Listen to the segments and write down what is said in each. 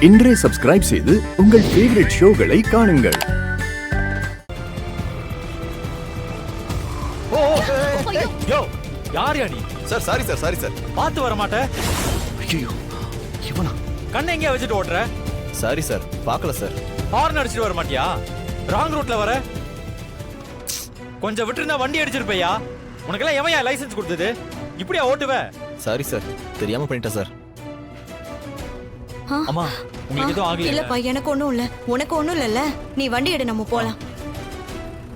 இன்றே சப்ஸ்கிரைப் செய்து உங்கள் ஃபேவரட் ஷோகளை காணுங்கள். யார் நீ? Sir sorry sir sorry sir. பார்த்து வர மாட்டேன். ஐயோ இவனா? கண்ணை எங்கேயா வச்சுட்டு ஓட்டுற? சாரி சார் பார்க்கல சார். ஹார்ன் அடிச்சிட்டு வர மாட்டியா? ராங் ரூட்ல வர. கொஞ்சம் விட்டுருந்தா வண்டி அடிச்சிருப்பையா. உனக்கெல்லாம் எவன்யா லைசென்ஸ் கொடுத்தது? இப்படியா ஓட்டுவ? சாரி சார் தெரியாம பண்ணிட்டேன் சார். அம்மா உங்களுக்கு எதுவும் ஆகல? இல்லப்பா எனக்கு ஒண்ணும் இல்ல. உனக்கு ஒண்ணும் இல்லல்ல. நீ வண்டி எடு, நம்ம போலாம்.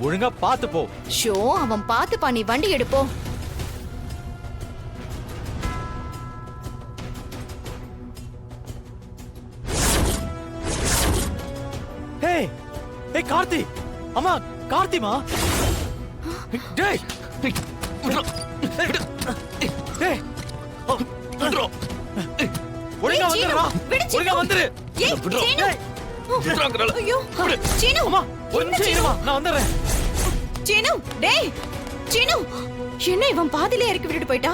ஒழுங்கா பாத்து போ. ஷோ அவன் பாத்துப்பா, நீ வண்டி எடுப்போ. ஏய் ஏய் கார்த்தி. அம்மா கார்த்திமா. டேய் டேய் ஒழுங்கா வந்துடுறா. ஒழுங்கா வந்துரு. ஐயோ சீனு, அம்மா ஒரு நிமிஷம் இருமா, நான் வந்துடுறேன். சீனு டேய் சீனு, என்ன இவன் பாதியிலே இறக்கி விட்டுட்டு போயிட்டா?